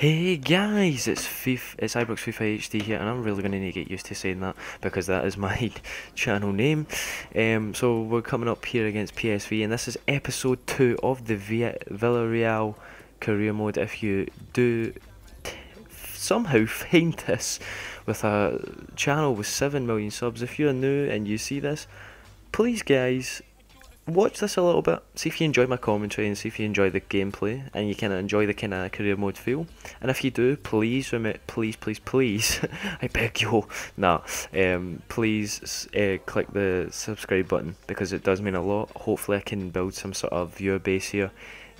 Hey guys, it's Ibrox FIFA HD here, and I'm really going to need to get used to saying that because that is my channel name. So we're coming up here against PSV, and this is episode 2 of the Villarreal career mode. If you do somehow find this with a channel with 7 million subs, if you're new and you see this, please guys, watch this a little bit, see if you enjoy my commentary and see if you enjoy the gameplay and you kind of enjoy the kind of career mode feel. And if you do, please, please, I beg you, please click the subscribe button because it does mean a lot. Hopefully I can build some sort of viewer base here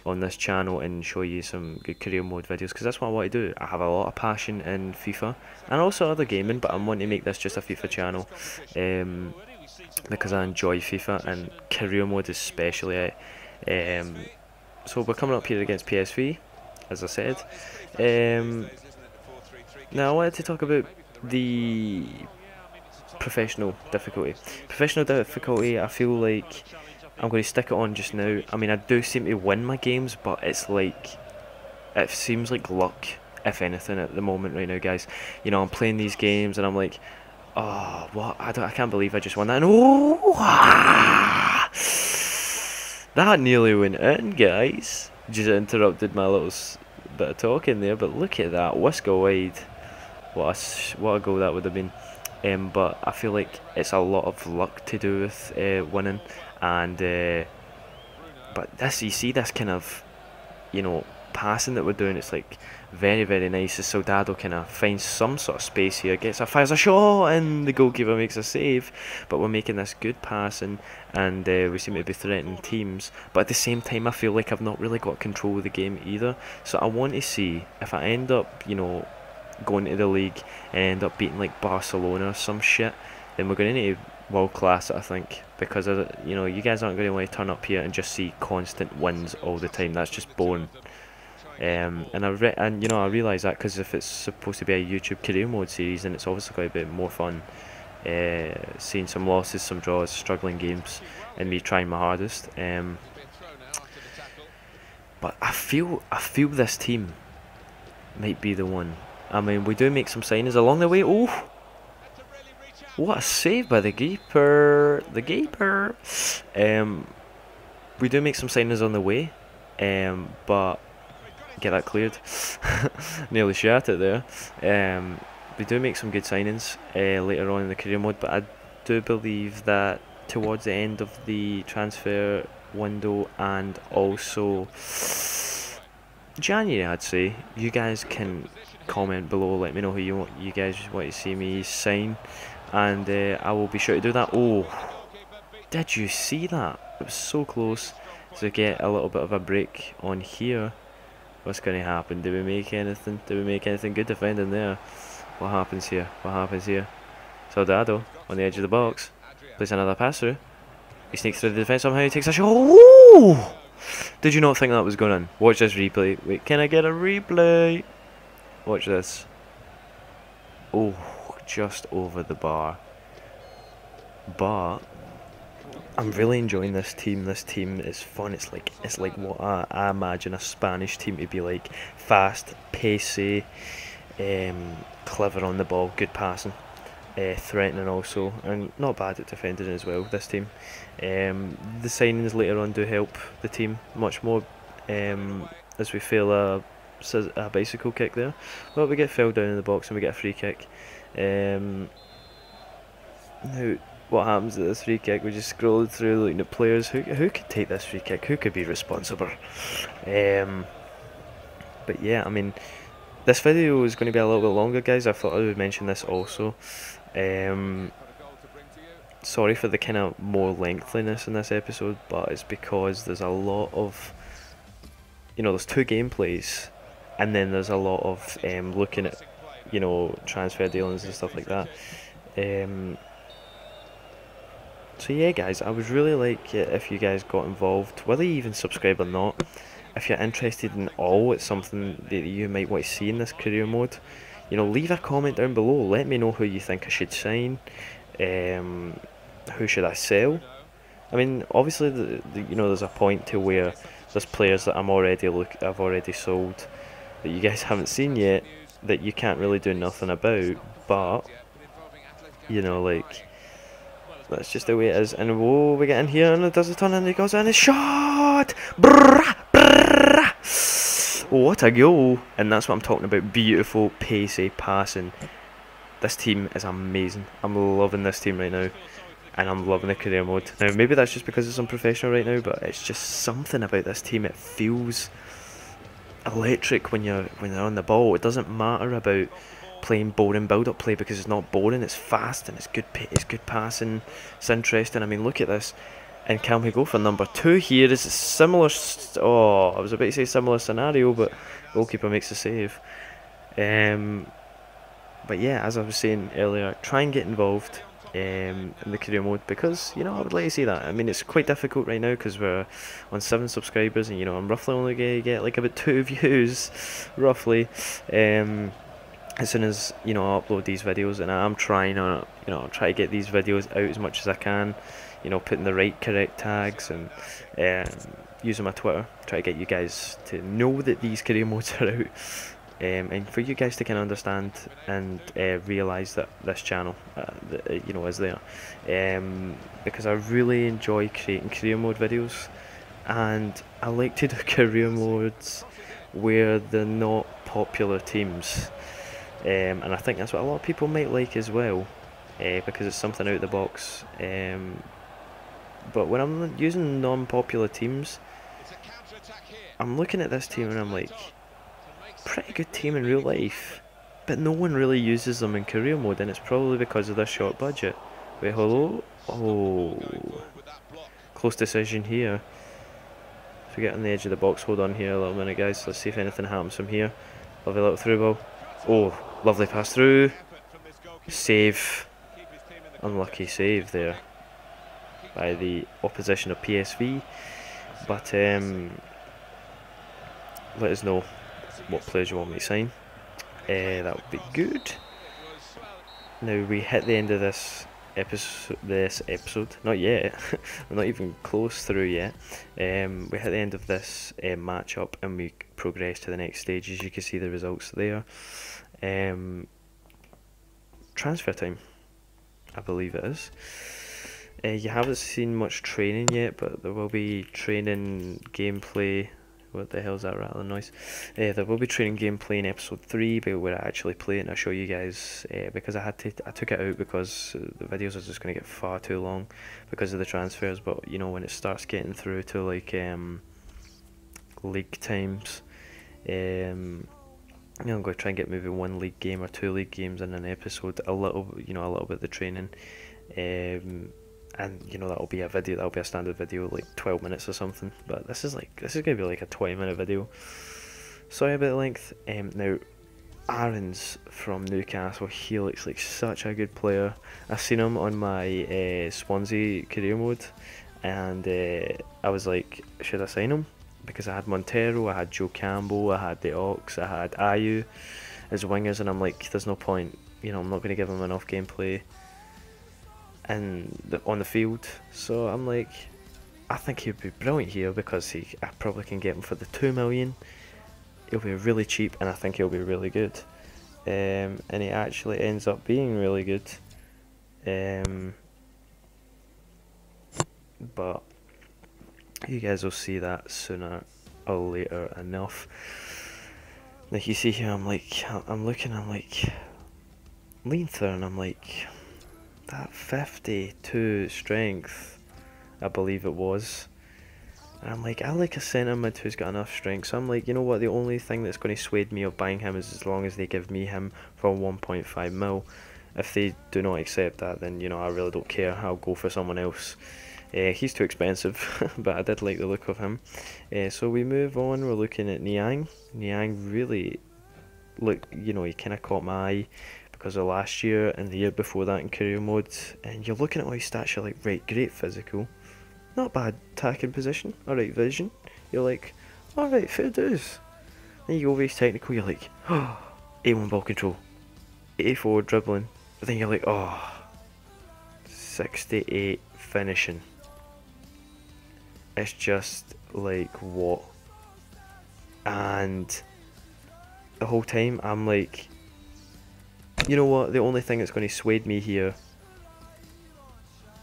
on this channel and show you some good career mode videos, because that's what I want to do. I have a lot of passion in FIFA and also other gaming, but I want to make this just a FIFA channel. Because I enjoy FIFA and career mode especially. So we're coming up here against PSV, as I said. Now I wanted to talk about the professional difficulty. Professional difficulty, I feel like I'm going to stick it on just now. I mean, I do seem to win my games, but it's like, it seems like luck, if anything, at the moment right now, guys. You know, I'm playing these games and I'm like, oh, what? I can't believe I just won that. And oh, that nearly went in, guys. Just interrupted my little bit of talking there, but look at that. Whisker wide. What a goal that would have been. But I feel like it's a lot of luck to do with winning. And but this, you see this kind of, you know, passing that we're doing, it's like very, very nice. As Soldado kind of finds some sort of space here, fires a shot, and the goalkeeper makes a save. But we're making this good passing, and we seem to be threatening teams. But at the same time, I feel like I've not really got control of the game either. So I want to see if I end up, you know, going to the league and end up beating like Barcelona or some shit, then we're going to need to world class it, I think, because you know, you guys aren't going to want to turn up here and just see constant wins all the time. That's just boring. And you know, I realise that because if it's supposed to be a YouTube career mode series, then it's obviously going to be more fun seeing some losses, some draws, struggling games, and me trying my hardest. But I feel this team might be the one. I mean, we do make some signings along the way. Oh, what a save by the keeper! The keeper. We do make some signings on the way, but get that cleared. Nearly shot it there. We do make some good signings later on in the career mode, but I do believe that towards the end of the transfer window and also January, I'd say, you guys can comment below, let me know who you guys want to see me sign, and I will be sure to do that. Oh, did you see that? It was so close to get a little bit of a break on here. What's going to happen? Do we make anything? Do we make anything good defending there? What happens here? What happens here? Soldado on the edge of the box. Plays another pass through. He sneaks through the defence somehow. He takes a shot. Oh! Did you not think that was going in? Watch this replay. Wait, can I get a replay? Watch this. Oh, just over the bar. But I'm really enjoying this team. This team is fun. It's like what I imagine a Spanish team to be like: fast, pacey, clever on the ball, good passing, threatening also, and not bad at defending as well. This team, the signings later on do help the team much more. As we fail a bicycle kick there, well, we get fell down in the box and we get a free kick. Now, what happens at this free kick? We just scrolled through looking at players. Who could take this free kick? Who could be responsible? But yeah, I mean, this video is going to be a little bit longer, guys. I thought I would mention this also. Sorry for the kind of more lengthiness in this episode, but it's because there's a lot of, you know, there's 2 gameplays, and then there's a lot of looking at, you know, transfer dealings and stuff like that. So yeah, guys, I would really like it if you guys got involved, whether you even subscribe or not. If you're interested in all, it's something that you might want to see in this career mode, you know, leave a comment down below. Let me know who you think I should sign. Who should I sell? I mean, obviously, you know, there's a point to where there's players that I've already sold, that you guys haven't seen yet, that you can't really do nothing about, but, you know, like, that's just the way it is. And whoa, we get in here and it does a turn and he goes in his shot! Brrrah, brrrah. What a goal! And that's what I'm talking about, beautiful, pacey passing. This team is amazing. I'm loving this team right now. And I'm loving the career mode. Now, maybe that's just because it's unprofessional right now, but it's just something about this team. It feels electric when you're on the ball. It doesn't matter about playing boring build-up play because it's not boring. It's fast and it's good passing. It's interesting. I mean, look at this. And can we go for number 2 here? Is it similar? Oh, I was about to say similar scenario, but goalkeeper makes a save. But yeah, as I was saying earlier, try and get involved in the career mode, because, you know, I would like to see that. I mean, it's quite difficult right now because we're on 7 subscribers, and, you know, I'm roughly only going to get like about 2 views, roughly, as soon as, you know, I upload these videos. And I'm trying on, you know, try to get these videos out as much as I can, you know, putting the right correct tags and using my Twitter, try to get you guys to know that these career modes are out. And for you guys to kind of understand and realise that this channel, you know, is there, because I really enjoy creating career mode videos, and I like to do career modes where they're not popular teams, and I think that's what a lot of people might like as well, because it's something out of the box. But when I'm using non-popular teams, I'm looking at this team and I'm like, pretty good team in real life, but no one really uses them in career mode, and it's probably because of their short budget. Wait, hello? Oh, close decision here. If we get on the edge of the box, hold on here a little minute, guys. Let's see if anything happens from here. Lovely little through ball. Oh, lovely pass through. Save. Unlucky save there by the opposition of PSV. But let us know what players you want me to sign. That would be good. Now we hit the end of this episode. Not yet. We're not even close through yet. We hit the end of this match-up and we progress to the next stage. As you can see, the results there. Transfer time, I believe it is. You haven't seen much training yet, but there will be training gameplay. What the hell is that rattling noise? There will be training gameplay in episode 3, but where I actually play it and I show you guys, because I took it out because the videos are just going to get far too long because of the transfers. But you know, when it starts getting through to like league times, you know, I'm going to try and get maybe 1 league game or 2 league games in an episode. A little bit of the training. And you know, that'll be a video, that'll be a standard video, like 12 minutes or something. But this is going to be like a 20-minute video. Sorry about the length. Now, Aaron's from Newcastle. He looks like such a good player. I've seen him on my Swansea career mode, and I was like, should I sign him? Because I had Montero, I had Joe Campbell, I had the Ox, I had Ayew as wingers, and I'm like, there's no point. You know, I'm not going to give him enough gameplay and on the field. So I'm like, I think he'd be brilliant here, because I probably can get him for the 2 million. He'll be really cheap, and I think he'll be really good. And he actually ends up being really good. But you guys will see that sooner or later enough. Like you see here, I'm looking, I'm like, lean through, and I'm like, that 52 strength, I believe it was. And I'm like, I like a centre mid who's got enough strength. So I'm like, you know what, the only thing that's going to sway me of buying him is as long as they give me him for 1.5 mil. If they do not accept that, then, you know, I really don't care. I'll go for someone else. He's too expensive, but I did like the look of him. So we move on. We're looking at Niang. Niang really, look, you know, he kind of caught my eye because of last year and the year before that in career mode. And you're looking at all his stats, you're like, right, great physical, not bad attacking position, alright vision. You're like, alright, fair dues. Then you go over his technical, you're like, oh, A1 ball control, 84 dribbling. But then you're like, oh, 68 finishing. It's just like, what? And the whole time. I'm like, you know what? The only thing that's going to sway me here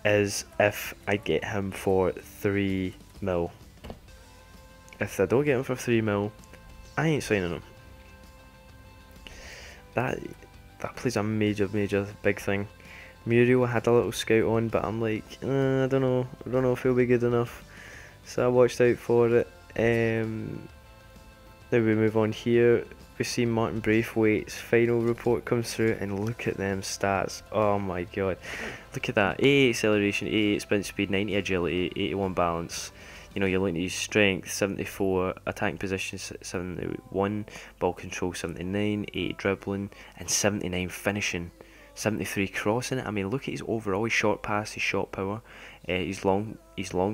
is if I get him for 3 mil. If I don't get him for 3 mil, I ain't signing him. That plays a major big thing. Muriel I had a little scout on, but I'm like, I don't know if he'll be good enough. So I watched out for it. Then we move on here. We see Martin Braithwaite's final report comes through, and look at them stats. Oh my god. Look at that. 88 acceleration, 88 sprint speed, 90 agility, 81 balance. You know, you're looking at his strength, 74, attacking position, 71, ball control, 79, 80 dribbling, and 79 finishing. 73 crossing. I mean, look at his overall, his short pass, his shot power, his long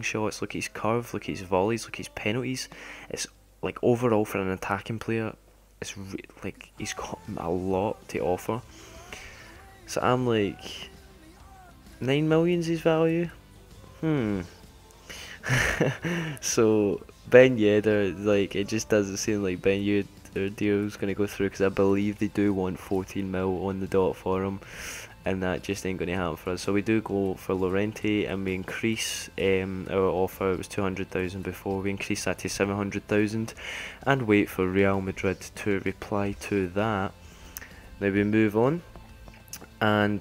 shots. Look at his curve, look at his volleys, look at his penalties. It's like overall for an attacking player, it's like he's got a lot to offer. So I'm like, 9 million's his value. So Ben Yedder, like, it just doesn't seem like Ben Yedder deal's gonna go through, because I believe they do want 14 mil on the dot for him, and that just ain't gonna happen for us. So we do go for Llorente, and we increase our offer. It was 200,000 before. We increase that to 700,000, and wait for Real Madrid to reply to that. Now we move on, and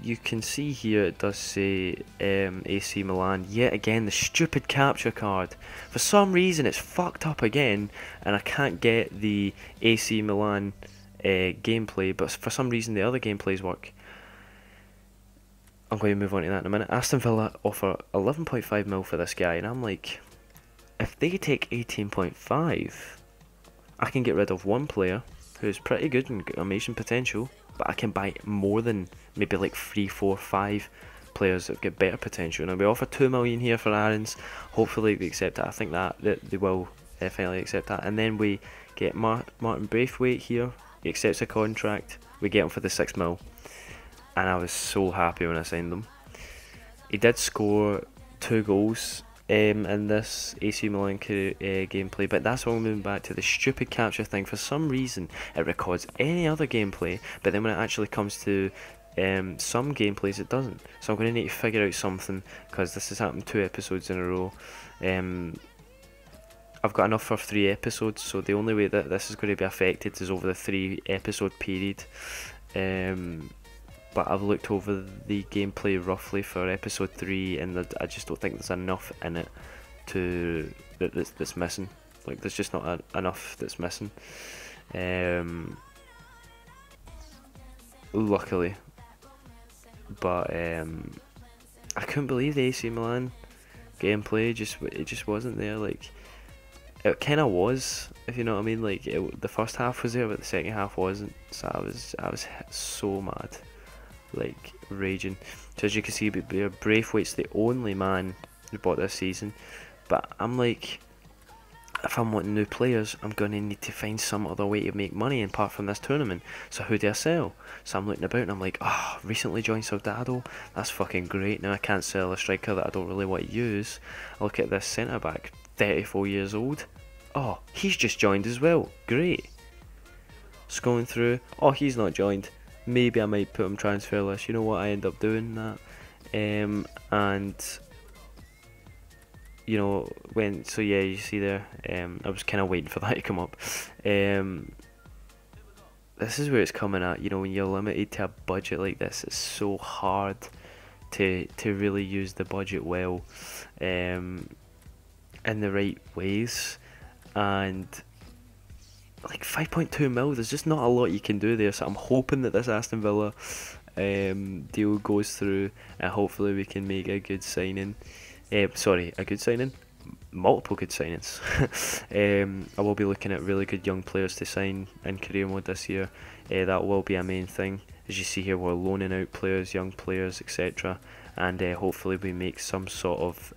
you can see here it does say AC Milan. Yet again, the stupid capture card. For some reason it's fucked up again, and I can't get the AC Milan gameplay, but for some reason the other gameplays work. I'm going to move on to that in a minute. Aston Villa offer 11.5 mil for this guy, and I'm like, if they take 18.5, I can get rid of one player who's pretty good and got amazing potential, but I can buy more than maybe like 3, 4, 5 players that get better potential. Now we offer 2 million here for Aarons. Hopefully they accept that. I think that they will finally accept that. And then we get Martin Braithwaite here. He accepts a contract. We get him for the 6 mil. And I was so happy when I signed him. He did score 2 goals in this AC Milan gameplay, but that's all moving back to the stupid capture thing. For some reason it records any other gameplay, but then when it actually comes to some gameplays it doesn't. So I'm going to need to figure out something, because this has happened 2 episodes in a row. I've got enough for 3 episodes, so the only way that this is going to be affected is over the 3 episode period. But I've looked over the gameplay roughly for episode 3, and I just don't think there's enough in it that's missing. Like, there's just not enough that's missing. Luckily, but I couldn't believe the AC Milan gameplay. It just wasn't there. Like, it kind of was, if you know what I mean. Like, the first half was there, but the second half wasn't. So I was so mad. Like, raging. So as you can see, Braithwaite's the only man who bought this season, but I'm like, if I'm wanting new players, I'm going to need to find some other way to make money apart from this tournament. So who do I sell? So I'm looking about and I'm like, oh, recently joined Soldado, that's fucking great. Now I can't sell a striker that I don't really want to use. I look at this centre back, 34 years old. Oh, he's just joined as well, great. Scrolling through, oh, he's not joined. Maybe I might put him transfer list. You know what, I end up doing that. And you know, so yeah, you see there, I was kind of waiting for that to come up. This is where it's coming at. You know, when you're limited to a budget like this, it's so hard to really use the budget well, in the right ways. And like 5.2 mil, there's just not a lot you can do there. So I'm hoping that this Aston Villa deal goes through, and hopefully we can make a good signing. Sorry, a good signing? Multiple good signings. I will be looking at really good young players to sign in career mode this year. That will be a main thing. As you see here, we're loaning out players, young players, etc. And hopefully we make some sort of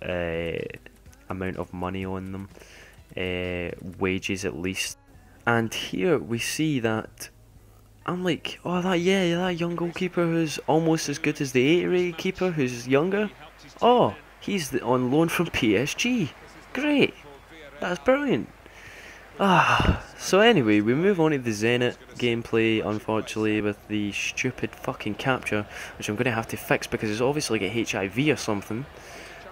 amount of money on them. Wages at least. And here we see that I'm like, oh, that young goalkeeper who's almost as good as the 8-rated keeper who's younger. Oh, he's on loan from PSG. Great, that's brilliant. So anyway, we move on to the Zenit gameplay, unfortunately, with the stupid fucking capture, which I'm going to have to fix because it's obviously like a HIV or something.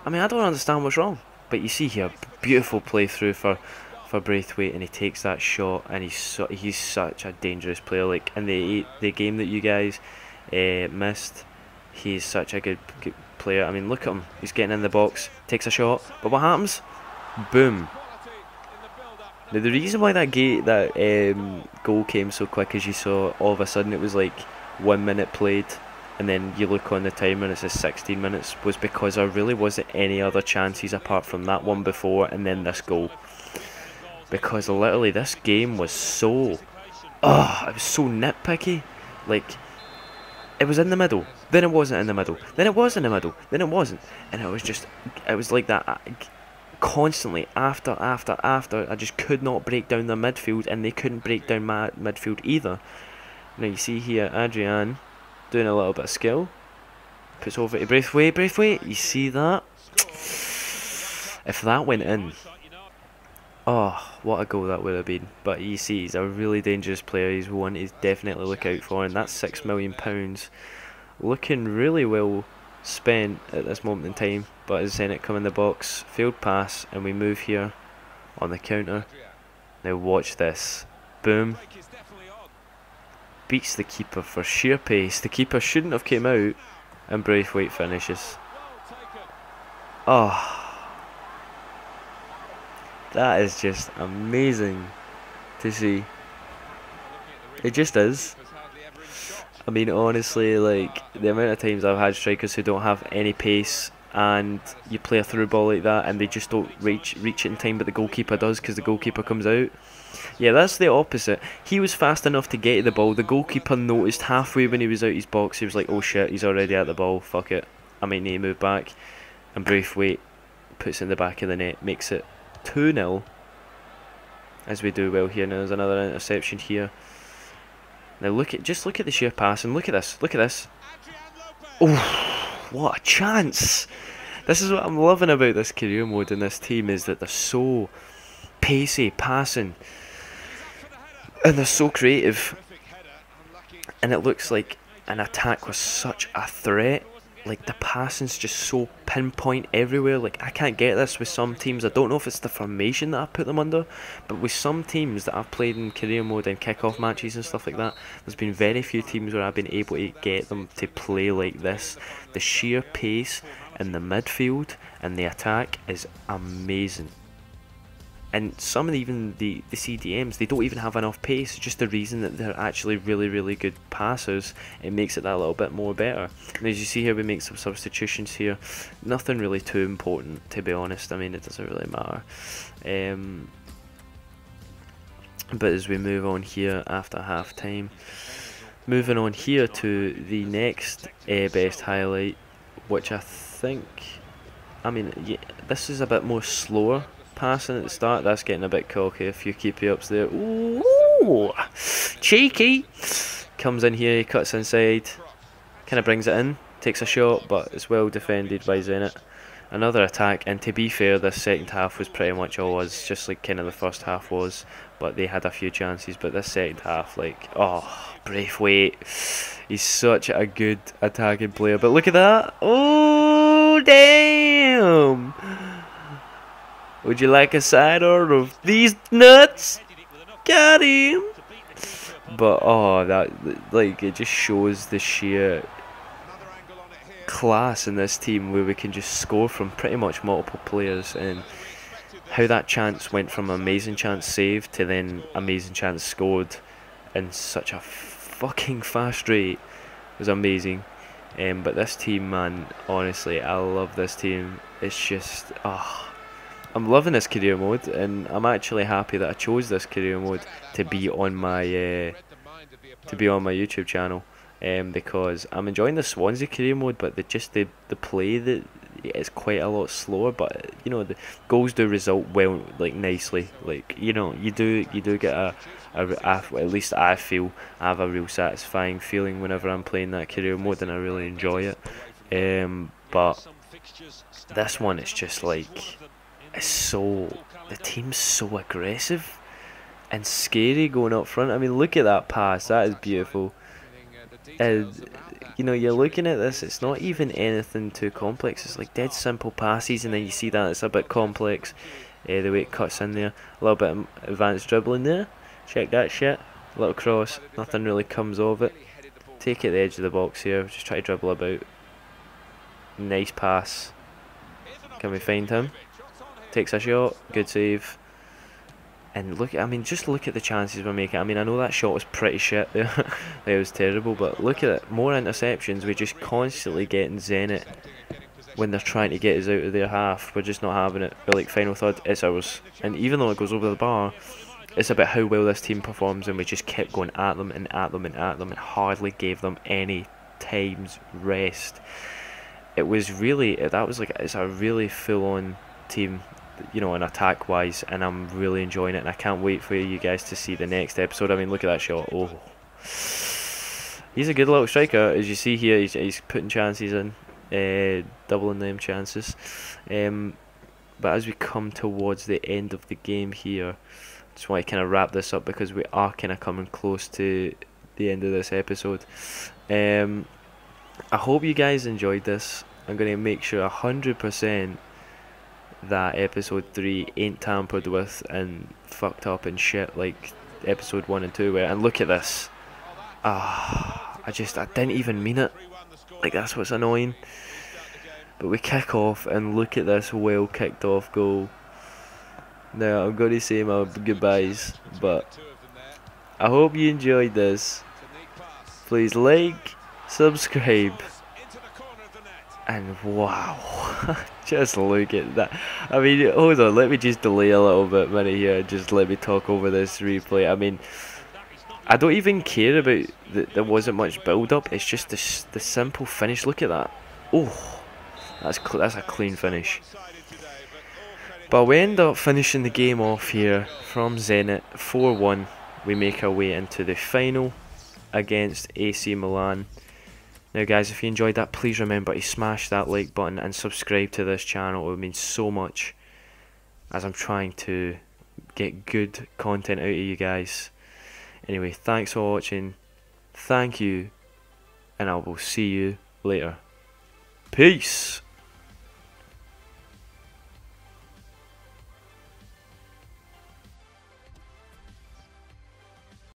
I mean, I don't understand what's wrong. But you see here, beautiful playthrough for Braithwaite, and he takes that shot, and he's such a dangerous player. Like in the game that you guys missed, he's such a good player. I mean, look at him. He's getting in the box, takes a shot, but what happens? Boom. Now the reason why that goal came so quick is you saw all of a sudden it was like 1 minute played, and then you look on the timer and it says 16 minutes, was because there really wasn't any other chances apart from that one before and then this goal. Because literally this game was so, it was so nitpicky. Like, it was in the middle, then it wasn't in the middle, then it was in the middle, then it wasn't, and it was like that. Constantly, after, I just could not break down the midfield, and they couldn't break down my midfield either. Now you see here, Adrian doing a little bit of skill, puts over to Braithwaite, you see that? If that went in, oh, what a goal that would have been. But you see, he's a really dangerous player, he's one to definitely look out for, and that's £6 million, looking really well spent at this moment in time. But as Zenit come in the box, failed pass, and we move here on the counter. Now watch this, boom, beats the keeper for sheer pace. The keeper shouldn't have came out, and Braithwaite finishes. Oh, that is just amazing to see. It just is. I mean, honestly, like, the amount of times I've had strikers who don't have any pace, and you play a through ball like that and they just don't reach it in time, but the goalkeeper does because the goalkeeper comes out. Yeah, that's the opposite. He was fast enough to get to the ball. The goalkeeper noticed halfway when he was out his box. He was like, oh shit, he's already at the ball, fuck it, I might need to move back. And Braithwaite puts it in the back of the net, makes it 2-0, as we do well here. Now there's another interception here. Now just look at the sheer pass, and look at this. Oh, what a chance! This is what I'm loving about this career mode in this team, is that they're so pacey, passing, and they're so creative, and it looks like an attack was such a threat. Like, the passing's just so pinpoint everywhere. Like, I can't get this with some teams. I don't know if it's the formation that I've put them under, but with some teams that I've played in career mode and kick-off matches and stuff like that, there's been very few teams where I've been able to get them to play like this. The sheer pace in the midfield and the attack is amazing. And some of even the CDMs, they don't even have enough pace. Just the reason that they're actually really good passers, it makes it that little bit more better. And as you see here, we make some substitutions here. Nothing really too important, to be honest. I mean, it doesn't really matter. But as we move on here after half time, moving on here to the next best highlight, which I think, I mean, yeah, this is a bit more slower passing at the start. That's getting a bit cocky. A few keepy ups there. Ooh, cheeky. Comes in here, he cuts inside, kind of brings it in, takes a shot, but it's well defended by Zenit. Another attack, and to be fair, this second half was pretty much all us, just like kind of the first half was, but they had a few chances. But this second half, like, oh, Braithwaite, he's such a good attacking player. But look at that. Oh, damn. Would you like a cider of these nuts? Got him! But oh, that, like, it just shows the sheer class in this team, where we can just score from pretty much multiple players, and how that chance went from amazing chance saved to then amazing chance scored in such a fucking fast rate was amazing. But this team, man, honestly, I love this team. It's just, I'm loving this career mode, and I'm actually happy that I chose this career mode to be on my YouTube channel, because I'm enjoying the Swansea career mode, but the play that is quite a lot slower. But you know, the goals do result well, like, nicely. Like, you know, you do get at least I feel I have a real satisfying feeling whenever I'm playing that career mode, and I really enjoy it. But this one, it's just like, the team's so aggressive. and scary going up front. I mean, look at that pass. That is beautiful. And you know, you're looking at this, it's not even anything too complex. It's like dead simple passes, and then you see that it's a bit complex. The way it cuts in there, a little bit of advanced dribbling there. Check that shit. Little cross, nothing really comes of it. Take it at the edge of the box here. Just try to dribble about. Nice pass. Can we find him? Takes a shot. Good save. And look, I mean, just look at the chances we're making. I mean, I know that shot was pretty shit there. It was terrible, but look at it. More interceptions. We're just constantly getting Zenit when they're trying to get us out of their half. We're just not having it. We're like, final third, it's ours. And even though it goes over the bar, it's about how well this team performs, and we just kept going at them and at them and at them and hardly gave them any time's rest. It was really, that was like, it's a really full-on team, you know, in attack wise, and I'm really enjoying it, and I can't wait for you guys to see the next episode. I mean, look at that shot. Oh, he's a good little striker, as you see here. He's putting chances in, doubling them chances. But as we come towards the end of the game here, just want to kind of wrap this up because we are kind of coming close to the end of this episode. I hope you guys enjoyed this. I'm going to make sure 100% that episode 3 ain't tampered with and fucked up and shit like episode 1 and 2 were. And look at this. I didn't even mean it. Like, that's what's annoying. But we kick off and look at this well kicked off goal. Now I'm going to say my goodbyes, but I hope you enjoyed this. Please like, subscribe, and wow, just look at that. I mean, hold on, let me just delay a little bit minute here, just let me talk over this replay. I mean, I don't even care about that there wasn't much build up, it's just the simple finish. Look at that. Oh, that's a clean finish. But we end up finishing the game off here from Zenit 4-1. We make our way into the final against AC Milan. Now guys, if you enjoyed that, please remember to smash that like button and subscribe to this channel. It would mean so much, as I'm trying to get good content out of you guys. Anyway, thanks for watching, thank you, and I will see you later. Peace!